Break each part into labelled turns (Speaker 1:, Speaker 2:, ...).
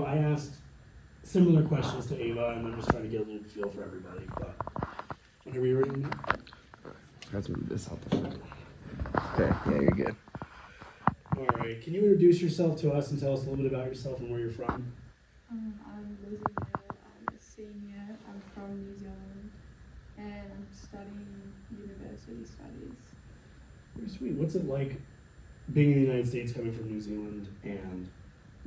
Speaker 1: I asked similar questions to Ava, and I'm just trying to get a little feel for everybody. But whenever you're ready, now.
Speaker 2: I have to move this out the front. Okay, yeah, you're good.
Speaker 1: All right. Can you introduce yourself to us and tell us a little bit about yourself and where you're from?
Speaker 3: I'm Lizzie Mayer. I'm a senior. I'm from New Zealand and I'm studying university studies.
Speaker 1: Very sweet. What's it like being in the United States, coming from New Zealand, and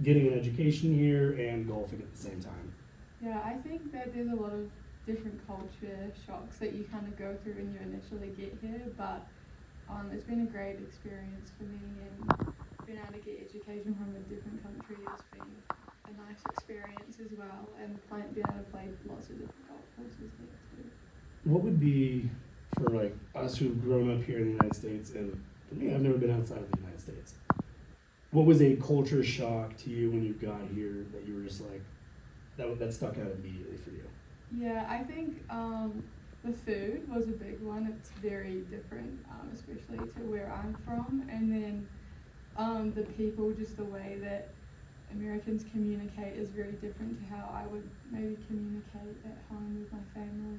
Speaker 1: getting an education here and golfing at the same time?
Speaker 3: Yeah, I think that there's a lot of different culture shocks that you kind of go through when you initially get here, but it's been a great experience for me, and being able to get education from a different country has been a nice experience as well, and being able to play lots of different golf courses there too.
Speaker 1: What would be, for like us who've grown up here in the United States, and for me, I've never been outside of the United States. What was a culture shock to you when you got here that you were just like, that stuck out immediately for you?
Speaker 3: Yeah, I think the food was a big one. It's very different, especially to where I'm from. And then the people, just the way that Americans communicate is very different to how I would maybe communicate at home with my family.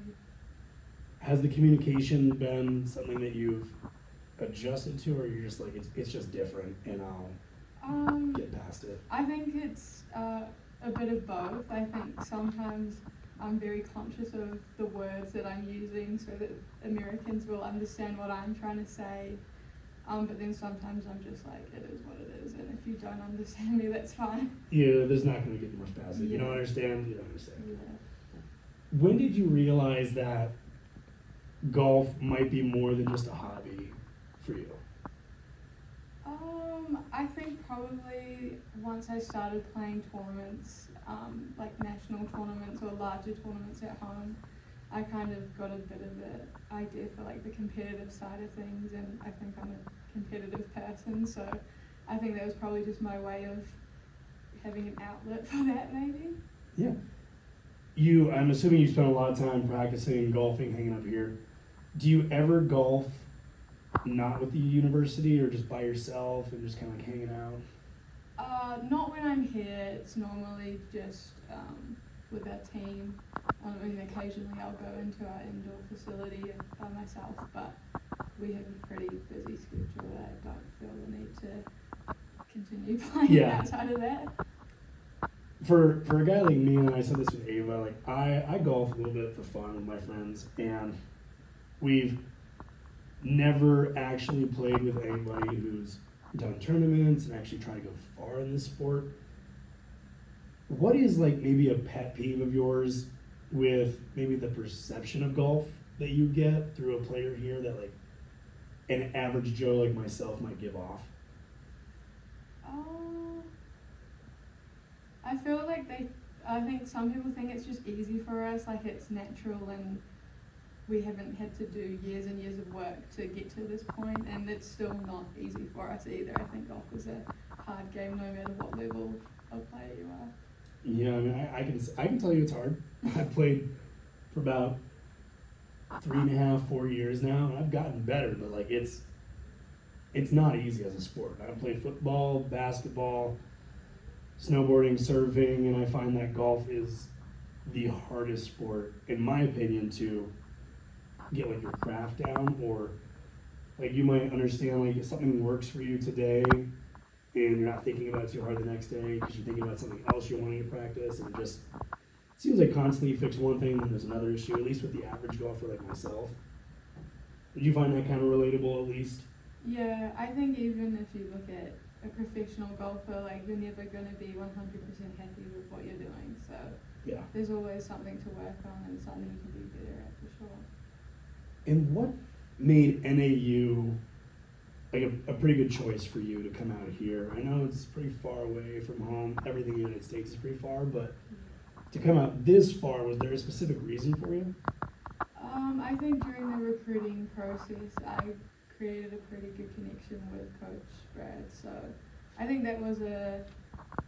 Speaker 1: Has the communication been something that you've adjusted to, or you're just like, it's just different and I'll get past it?
Speaker 3: I think it's a bit of both. I think sometimes I'm very conscious of the words that I'm using so that Americans will understand what I'm trying to say. But then sometimes I'm just like, it is what it is, and if you don't understand me, that's fine.
Speaker 1: Yeah, there's not going to get much past it.
Speaker 3: Yeah.
Speaker 1: You don't understand, you don't understand.
Speaker 3: Yeah.
Speaker 1: When did you realize that golf might be more than just a hobby for you?
Speaker 3: I think probably once I started playing tournaments, like national tournaments or larger tournaments at home, I kind of got a bit of an idea for like the competitive side of things, and I think I'm a competitive person, so I think that was probably just my way of having an outlet for that, maybe.
Speaker 1: Yeah. I'm assuming you spent a lot of time practicing golfing, hanging up here. Do you ever golf not with the university, or just by yourself and just kind of like hanging out?
Speaker 3: Not when I'm here. It's normally just with our team. And occasionally I'll go into our indoor facility by myself, but we have a pretty busy schedule that I don't feel the need to continue playing outside of that.
Speaker 1: For a guy like me, and I said this with Ava, like I golf a little bit for fun with my friends, and we've never actually played with anybody who's done tournaments and actually tried to go far in this sport. What is like maybe a pet peeve of yours with maybe the perception of golf that you get through a player here that like an average Joe like myself might give off?
Speaker 3: I feel like I think some people think it's just easy for us, like it's natural, and we haven't had to do years and years of work to get to this point, and it's still not easy for us either. I think golf is a hard game no matter what level of player you are.
Speaker 1: Yeah, I mean, I can tell you it's hard. I've played for about 3.5, 4 years now, and I've gotten better, but like it's not easy as a sport. I've played football, basketball, snowboarding, surfing, and I find that golf is the hardest sport, in my opinion, to get like your craft down, or like you might understand like if something works for you today and you're not thinking about it too hard the next day because you're thinking about something else you're wanting to practice, and it just seems like constantly you fix one thing, then there's another issue, at least with the average golfer like myself. Did you find that kind of relatable at least?
Speaker 3: Yeah, I think even if you look at a professional golfer, like you're never going to be 100% happy with what you're doing, so
Speaker 1: Yeah.
Speaker 3: there's always something to work on and something you can be better at for sure.
Speaker 1: And what made NAU like a pretty good choice for you to come out here? I know it's pretty far away from home. Everything in the United States is pretty far, but to come out this far, was there a specific reason for you?
Speaker 3: I think during the recruiting process, I created a pretty good connection with Coach Brad, so I think that was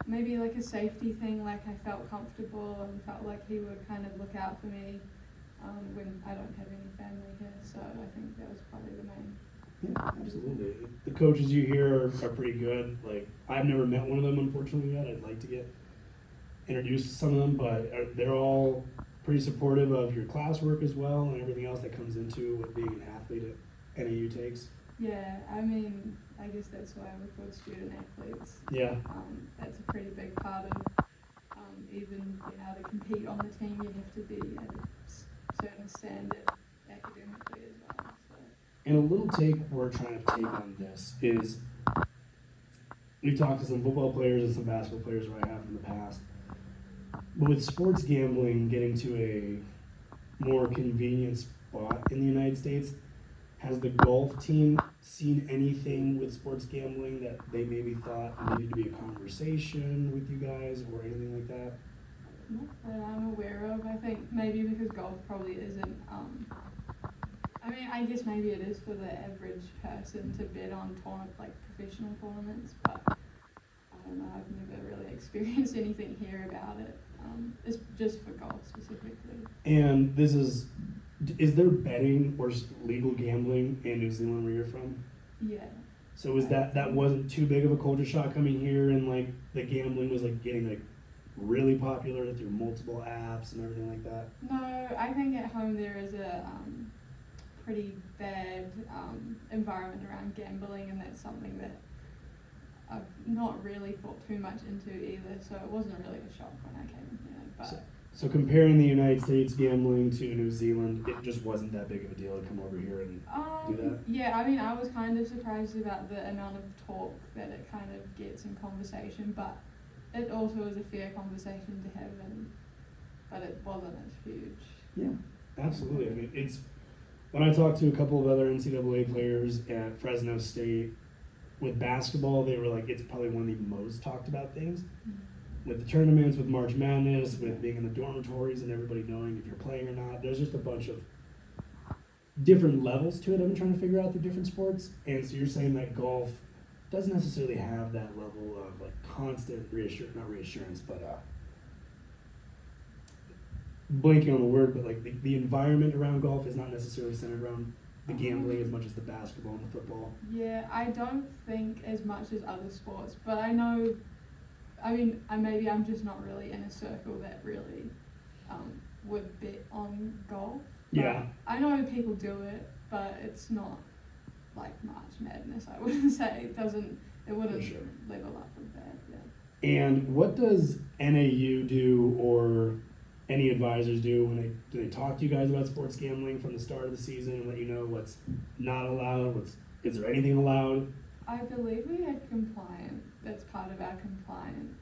Speaker 3: maybe like a safety thing. Like I felt comfortable and felt like he would kind of look out for me when I don't have any family here, so I think that was probably the main.
Speaker 1: Yeah, absolutely. The coaches you hear are pretty good. Like I've never met one of them, unfortunately, yet. I'd like to get introduced some of them, but they're all pretty supportive of your classwork as well and everything else that comes into what being an athlete at NAU takes.
Speaker 3: Yeah, I mean, I guess that's why we're called student athletes.
Speaker 1: Yeah.
Speaker 3: That's a pretty big part of even being able to compete on the team. You have to be at a certain standard academically as well. So.
Speaker 1: And a little take we're trying to take on this is we've talked to some football players and some basketball players who I have in the past. But with sports gambling getting to a more convenient spot in the United States, has the golf team seen anything with sports gambling that they maybe thought needed to be a conversation with you guys or anything like that?
Speaker 3: Not that I'm aware of. I think maybe because golf probably isn't. I mean, I guess maybe it is for the average person to bet on like professional tournaments, but I don't know. I've never really experienced anything here about it. It's just for golf specifically.
Speaker 1: And this is there betting or legal gambling in New Zealand where you're from?
Speaker 3: Yeah.
Speaker 1: So was that wasn't too big of a culture shock coming here, and like the gambling was like getting like really popular through multiple apps and everything like that?
Speaker 3: No, I think at home there is a pretty bad environment around gambling, and that's something that I've not really thought too much into either, so it wasn't really a shock when I came here. But
Speaker 1: So comparing the United States gambling to New Zealand, it just wasn't that big of a deal to come over here and do that?
Speaker 3: yeah, I mean, I was kind of surprised about the amount of talk that it kind of gets in conversation, but it also is a fair conversation to have, but it wasn't as huge.
Speaker 1: Yeah, absolutely. I mean, it's when I talked to a couple of other NCAA players at Fresno State with basketball, they were like, it's probably one of the most talked about things.
Speaker 3: Mm-hmm.
Speaker 1: With the tournaments, with March Madness, with being in the dormitories and everybody knowing if you're playing or not, there's just a bunch of different levels to it. I've been trying to figure out the different sports, and so you're saying that golf doesn't necessarily have that level of like constant not reassurance, but blanking on the word, but like the environment around golf is not necessarily centered around the gambling as much as the basketball and the football.
Speaker 3: Yeah, I don't think as much as other sports, but I know, I mean, maybe I'm just not really in a circle that really would bet on golf.
Speaker 1: Yeah.
Speaker 3: I know people do it, but it's not like March Madness, I wouldn't say. It wouldn't
Speaker 1: For sure.
Speaker 3: level up with that, yeah.
Speaker 1: And what does NAU do, or any advisors do when do they talk to you guys about sports gambling from the start of the season and let you know what's not allowed? Is there anything allowed?
Speaker 3: I believe we have compliance. That's part of our compliance.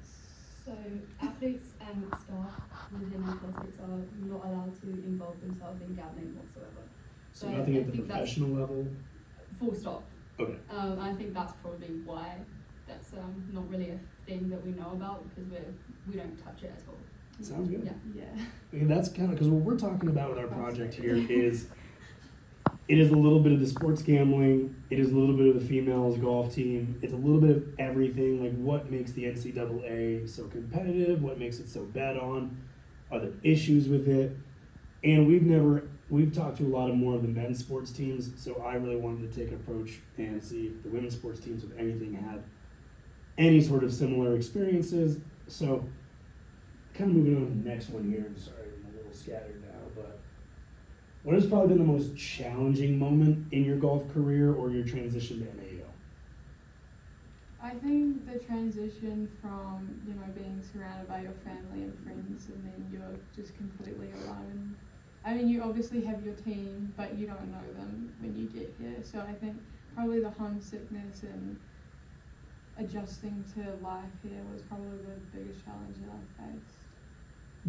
Speaker 4: So athletes and staff within athletics are not allowed to involve themselves in gambling whatsoever.
Speaker 1: So nothing at the professional level?
Speaker 4: Full stop.
Speaker 1: Okay.
Speaker 4: I think that's probably why that's not really a thing that we know about, because we don't touch it at all.
Speaker 1: Sounds good.
Speaker 4: Yeah.
Speaker 3: Yeah.
Speaker 1: I mean, that's kind of because what we're talking about with our project here is it is a little bit of the sports gambling, it is a little bit of the females golf team, it's a little bit of everything, like what makes the NCAA so competitive, what makes it so bet on, are there issues with it, and we've talked to a lot of more of the men's sports teams, so I really wanted to take an approach and see if the women's sports teams, if anything, had any sort of similar experiences. So kind of moving on to the next one here. I'm sorry, I'm a little scattered now, but what has probably been the most challenging moment in your golf career or your transition to NAU?
Speaker 3: I think the transition from, being surrounded by your family and friends, and then you're just completely alone. I mean, you obviously have your team, but you don't know them when you get here. So I think probably the homesickness and adjusting to life here was probably the biggest challenge that I faced.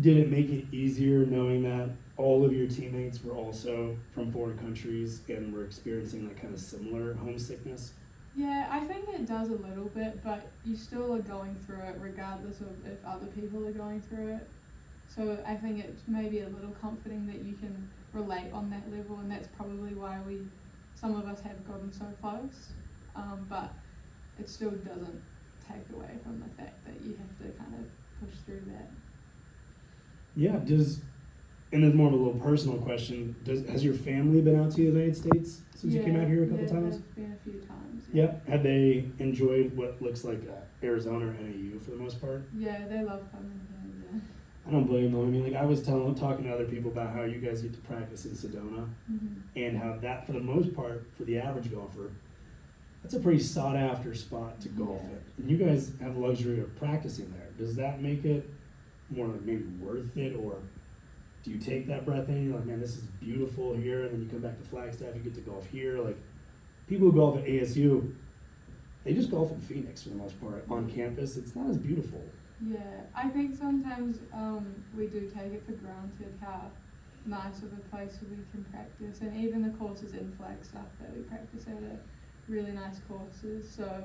Speaker 1: Did it make it easier knowing that all of your teammates were also from foreign countries and were experiencing that kind of similar homesickness?
Speaker 3: Yeah, I think it does a little bit, but you still are going through it regardless of if other people are going through it. So I think it's maybe a little comforting that you can relate on that level, and that's probably why some of us have gotten so close. But it still doesn't take away from the fact that you have to kind of push through that.
Speaker 1: Yeah, and it's more of a little personal question, has your family been out to the United States since you came out here a couple times?
Speaker 3: Yeah, been a few times.
Speaker 1: Yeah. Have they enjoyed what looks like Arizona or NAU for the most part?
Speaker 3: Yeah, they love coming here.
Speaker 1: I don't blame them. I mean, like I was talking to other people about how you guys get to practice in Sedona,
Speaker 3: Mhm.
Speaker 1: and how that, for the most part, for the average golfer, that's a pretty sought after spot to golf
Speaker 3: Yeah.
Speaker 1: in. And you guys have the luxury of practicing there. Does that make it more like maybe worth it, or do you take that breath in? You're like, man, this is beautiful here, and then you come back to Flagstaff, you get to golf here. Like people who golf at ASU, they just golf in Phoenix for the most part on campus. It's not as beautiful.
Speaker 3: Yeah, I think sometimes we do take it for granted how nice of a place we can practice, and even the courses in Flagstaff that we practice at are really nice courses. So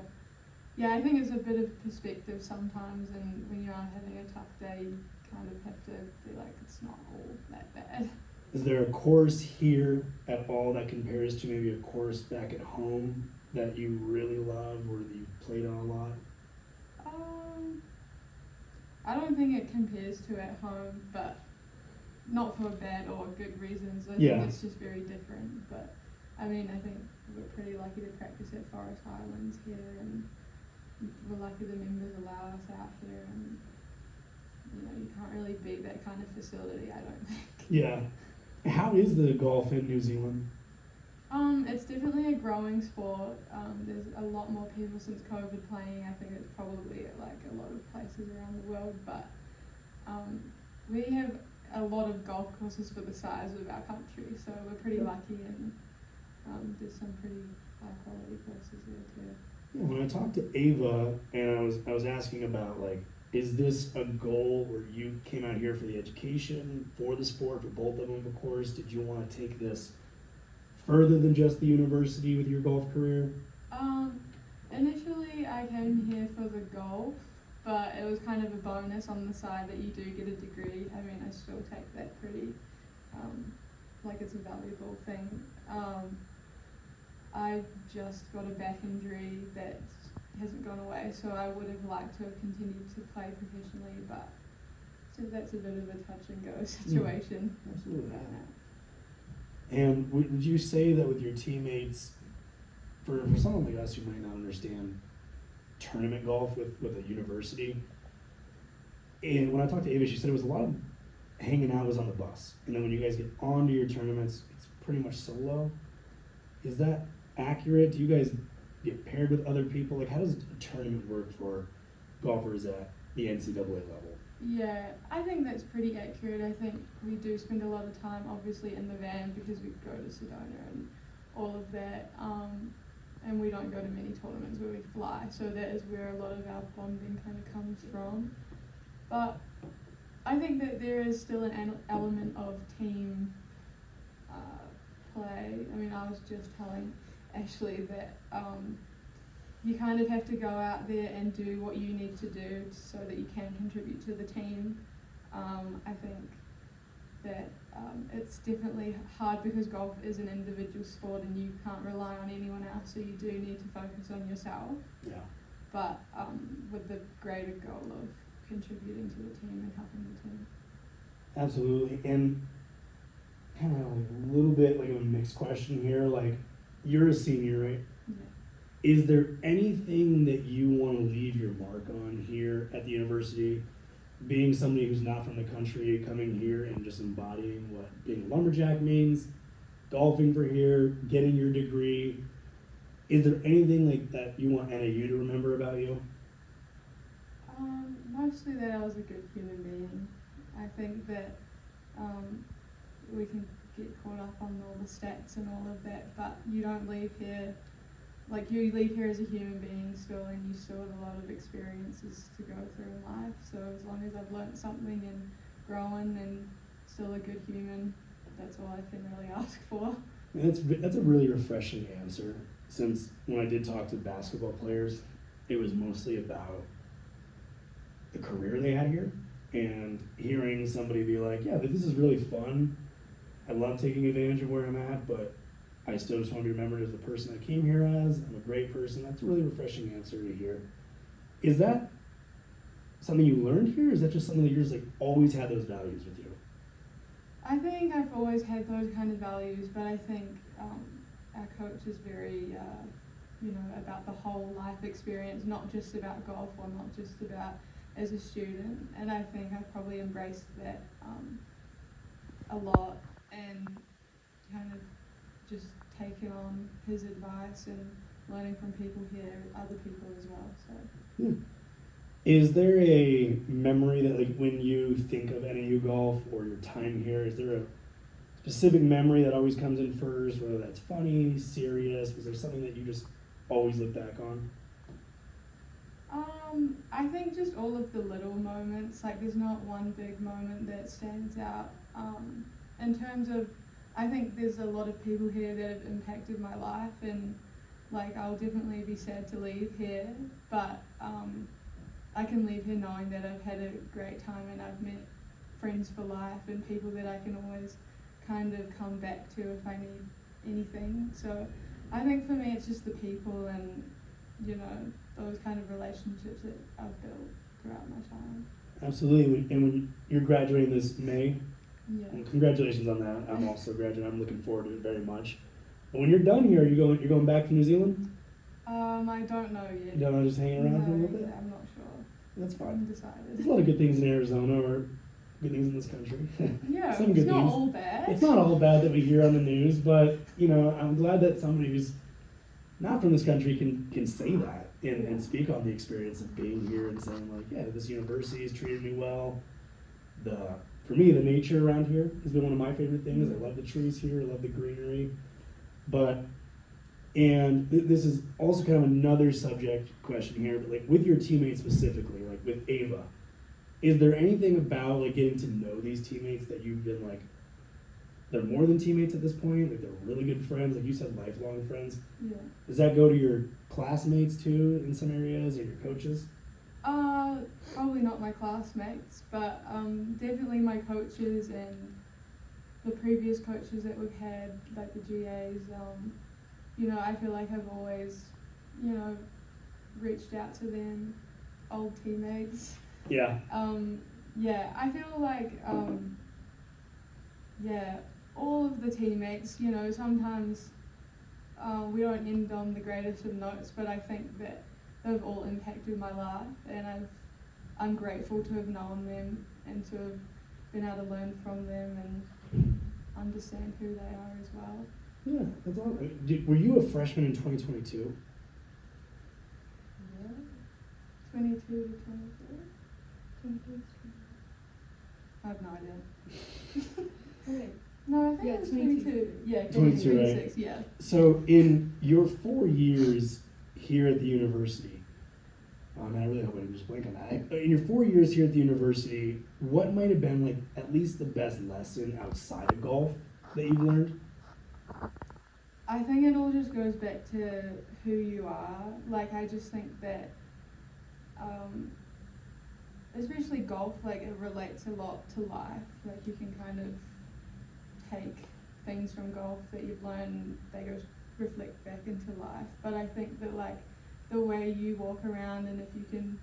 Speaker 3: yeah, I think it's a bit of perspective sometimes, and when you are having a tough day, you kind of have to be like, it's not all that bad.
Speaker 1: Is there a course here at all that compares to maybe a course back at home that you really love or that you've played on a lot?
Speaker 3: I don't think it compares to at home, but not for bad or good reasons. I
Speaker 1: Yeah.
Speaker 3: think it's just very different. But I mean, I think we're pretty lucky to practice at Forest Highlands here, and we're lucky the members allow us out here, and you know, you can't really beat that kind of facility, I don't think.
Speaker 1: Yeah. How is the golf in New Zealand?
Speaker 3: It's definitely a growing sport. There's a lot more people since COVID playing. I think it's probably at like a lot of places around the world, but we have a lot of golf courses for the size of our country, so we're pretty lucky, and there's some pretty high quality courses there too.
Speaker 1: Yeah, when I talked to Ava and I was asking about like, is this a goal where you came out here for the education, for the sport, for both of them, of course? Did you want to take this further than just the university with your golf career?
Speaker 3: Initially I came here for the golf, but it was kind of a bonus on the side that you do get a degree. I mean, I still take that pretty, like it's a valuable thing. I just got a back injury that hasn't gone away, so I would have liked to have continued to play professionally, but so that's a bit of a touch and go situation.
Speaker 1: Absolutely.
Speaker 3: right now.
Speaker 1: And would you say that with your teammates, for someone like us who might not understand tournament golf with a university, and when I talked to Ava, she said it was a lot of hanging out was on the bus, and then when you guys get onto your tournaments, it's pretty much solo. Is that accurate? Do you guys get paired with other people? Like, how does a tournament work for golfers at the NCAA level?
Speaker 3: Yeah, I think that's pretty accurate. I think we do spend a lot of time obviously in the van because we go to Sedona and all of that, and we don't go to many tournaments where we fly, so that is where a lot of our bonding kind of comes from. But I think that there is still an element of team play. I mean, I was just telling Ashley that you kind of have to go out there and do what you need to do so that you can contribute to the team. I think that it's definitely hard because golf is an individual sport and you can't rely on anyone else, so you do need to focus on yourself.
Speaker 1: Yeah.
Speaker 3: But with the greater goal of contributing to the team and helping the team.
Speaker 1: Absolutely. And kind of like a little bit like a mixed question here. Like, you're a senior, right?
Speaker 3: Yeah.
Speaker 1: Is there anything that you want to leave your mark on here at the university? Being somebody who's not from the country, coming here and just embodying what being a lumberjack means, golfing for here, getting your degree. Is there anything like that you want NAU to remember about you?
Speaker 3: Mostly that I was a good human being. I think that we can get caught up on all the stats and all of that, but you don't leave here, like you leave here as a human being still, and you still have a lot of experiences to go through in life. So as long as I've learned something and grown and still a good human, that's all I can really ask for.
Speaker 1: And that's a really refreshing answer, since when I did talk to basketball players, it was mostly about the career they had here, and hearing somebody be like, yeah, this is really fun. I love taking advantage of where I'm at, but I still just want to be remembered as the person I came here as. I'm a great person. That's a really refreshing answer to hear. Is that something you learned here? Or is that just something that you're just like always had those values with you?
Speaker 3: I think I've always had those kind of values, but I think our coach is very, about the whole life experience, not just about golf or not just about as a student, and I think I've probably embraced that a lot and kind of just taken on his advice and learning from people here, other people as well. So.
Speaker 1: Is there a memory that, like, when you think of NAU golf or your time here, is there a specific memory that always comes in first, whether that's funny, serious? Was there something that you just always look back on?
Speaker 3: I think just all of the little moments, like there's not one big moment that stands out. In terms of, I think there's a lot of people here that have impacted my life, and like I'll definitely be sad to leave here, but I can leave here knowing that I've had a great time and I've met friends for life and people that I can always kind of come back to if I need anything. So I think for me it's just the people and, you know, those kind of relationships that I've built throughout my time.
Speaker 1: Absolutely. And when you're graduating this May,
Speaker 3: Yeah.
Speaker 1: well, congratulations on that. I'm also graduating. I'm looking forward to it very much. But when you're done here, you're going back to New Zealand?
Speaker 3: I don't know yet.
Speaker 1: You don't want to just hang around for a
Speaker 3: No,
Speaker 1: little bit?
Speaker 3: yeah, I'm not sure.
Speaker 1: That's fine.
Speaker 3: Undecided.
Speaker 1: There's a lot of good things in Arizona, or good things in this country.
Speaker 3: Yeah,
Speaker 1: Some
Speaker 3: it's
Speaker 1: good
Speaker 3: not
Speaker 1: things.
Speaker 3: all bad.
Speaker 1: It's not all bad that we hear on the news, but you know, I'm glad that somebody who's not from this country can say that and speak on the experience of being here and saying like, yeah, this university has treated me well. For me, the nature around here has been one of my favorite things. I love the trees here. I love the greenery. This is also kind of another subject question here, but like with your teammates specifically, like with Ava, is there anything about like getting to know these teammates that you've been like, they're more than teammates at this point, like they're really good friends, like you said, lifelong friends?
Speaker 3: Yeah.
Speaker 1: Does that go to your classmates too in some areas, or your coaches?
Speaker 3: Probably not my classmates, but definitely my coaches and the previous coaches that we've had, like the GAs. You know, I feel like I've always, you know, reached out to them, old teammates.
Speaker 1: Yeah.
Speaker 3: Yeah, I feel like, yeah, all of the teammates, you know, sometimes we don't end on the greatest of notes, but I think that they've all impacted my life, and I'm grateful to have known them and to have been able to learn from them and understand who they are as well.
Speaker 1: Yeah, that's all. Were you a freshman in 2022?
Speaker 3: Yeah. 22 to 23?
Speaker 4: 22.
Speaker 3: I have no idea.
Speaker 4: Okay.
Speaker 3: No, I think
Speaker 4: Yeah,
Speaker 3: it was
Speaker 4: 22.
Speaker 3: 22. Yeah,
Speaker 1: 22, right?
Speaker 3: 26, yeah.
Speaker 1: So in your 4 years here at the university, and I really hope I didn't just blank on that. In your 4 years here at the university, what might have been like at least the best lesson outside of golf that you've learned?
Speaker 3: I think it all just goes back to who you are. Like, I just think that, especially golf, like, it relates a lot to life. Like, you can kind of take things from golf that you've learned, they go reflect back into life. But I think that, like, the way you walk around and if you can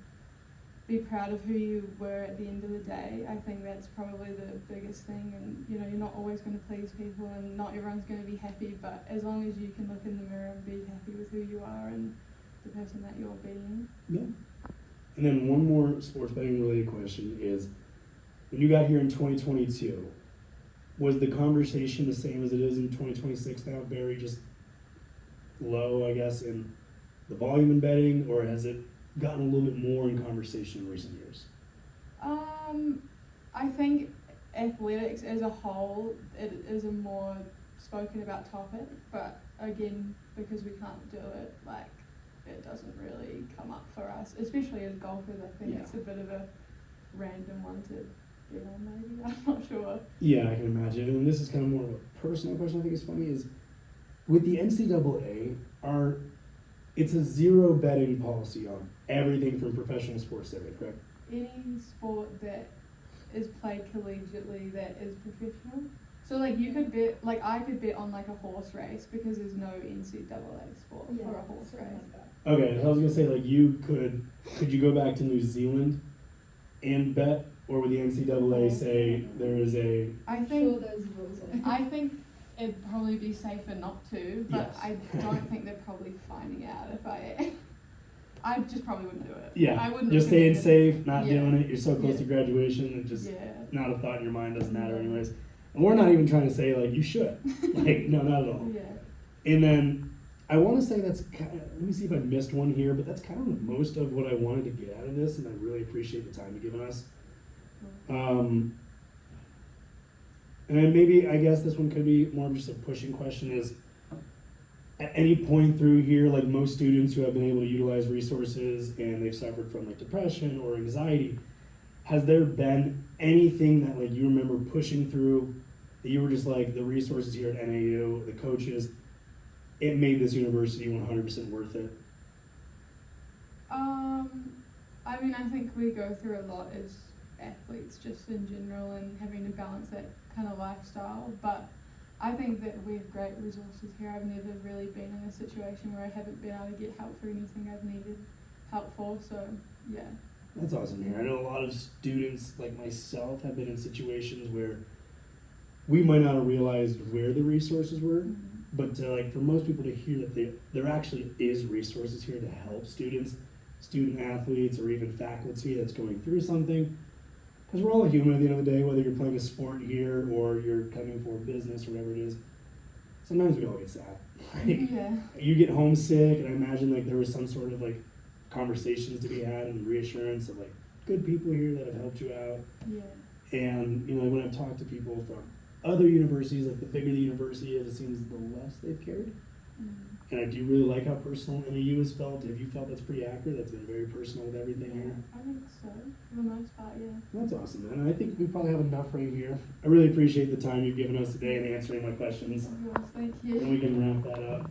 Speaker 3: be proud of who you were at the end of the day, I think that's probably the biggest thing. And, you know, you're not always going to please people and not everyone's going to be happy, but as long as you can look in the mirror and be happy with who you are and the person that you're being.
Speaker 1: Yeah. And then one more sports betting related question is, when you got here in 2022, was the conversation the same as it is in 2026 now? Very just low, I guess, in the volume in betting, or has it gotten a little bit more in conversation in recent years?
Speaker 3: I think athletics as a whole, it is a more spoken about topic, but again, because we can't do it, like, it doesn't really come up for us, especially as golfers. I think it's a bit of a random one to get on, maybe. I'm not sure.
Speaker 1: Yeah, I can imagine. And this is kind of more of a personal question I think is funny, is with the NCAA, it's a zero betting policy on everything from professional sports there, correct?
Speaker 3: Any sport that is played collegiately that is professional. So, like, you could bet, like, I could bet on, like, a horse race because there's no NCAA sport for a horse race.
Speaker 4: Like that.
Speaker 1: Okay, I was gonna say, like, could you go back to New Zealand and bet, or would the NCAA say there is a?
Speaker 3: I
Speaker 4: I'm
Speaker 3: think
Speaker 4: sure there's rules on it.
Speaker 3: I think it'd probably be safer not to, but
Speaker 1: Yes.
Speaker 3: I don't think they're probably finding out if I I just probably wouldn't do it.
Speaker 1: Yeah,
Speaker 3: I wouldn't.
Speaker 1: just
Speaker 3: recommend
Speaker 1: staying
Speaker 3: it.
Speaker 1: safe, not
Speaker 3: Yeah.
Speaker 1: doing it. You're so close
Speaker 3: Yeah.
Speaker 1: to graduation, it just
Speaker 3: Yeah.
Speaker 1: not a thought in your mind, doesn't matter
Speaker 3: Yeah.
Speaker 1: anyways. And we're not even trying to say like you should. Like, no, not at all.
Speaker 3: Yeah.
Speaker 1: And then I want to say that's kind of, let me see if I missed one here, but that's kind of most of what I wanted to get out of this, and I really appreciate the time you've given us. And then maybe, I guess this one could be more of just a pushing question is, at any point through here, like most students who have been able to utilize resources and they've suffered from like depression or anxiety, has there been anything that like you remember pushing through that you were just like, the resources here at NAU, the coaches, it made this university 100% worth it?
Speaker 3: I mean, I think we go through a lot as athletes just in general and having to balance that kind of lifestyle, but I think that we have great resources here. I've never really been in a situation where I haven't been able to get help for anything I've needed help for, so yeah.
Speaker 1: That's awesome to hear. I know a lot of students like myself have been in situations where we might not have realized where the resources were, but like for most people to hear that there actually is resources here to help students, student athletes, or even faculty that's going through something. Because we're all human at the end of the day, whether you're playing a sport here or you're coming for business or whatever it is. Sometimes we all get sad. Like,
Speaker 3: Yeah.
Speaker 1: you get homesick, and I imagine like there was some sort of like conversations to be had and reassurance of like good people here that have helped you out.
Speaker 3: Yeah.
Speaker 1: And you know, when I've talked to people from other universities, like the bigger the university is, it seems the less they've cared. And I do really like how personal NAU has felt. Have you felt that's pretty accurate? That's been very personal with everything here.
Speaker 3: I think so, for the most part, yeah.
Speaker 1: That's awesome, man. And I think we probably have enough right here. I really appreciate the time you've given us today and answering my questions.
Speaker 3: Yes, thank
Speaker 1: And
Speaker 3: you.
Speaker 1: we can wrap that up.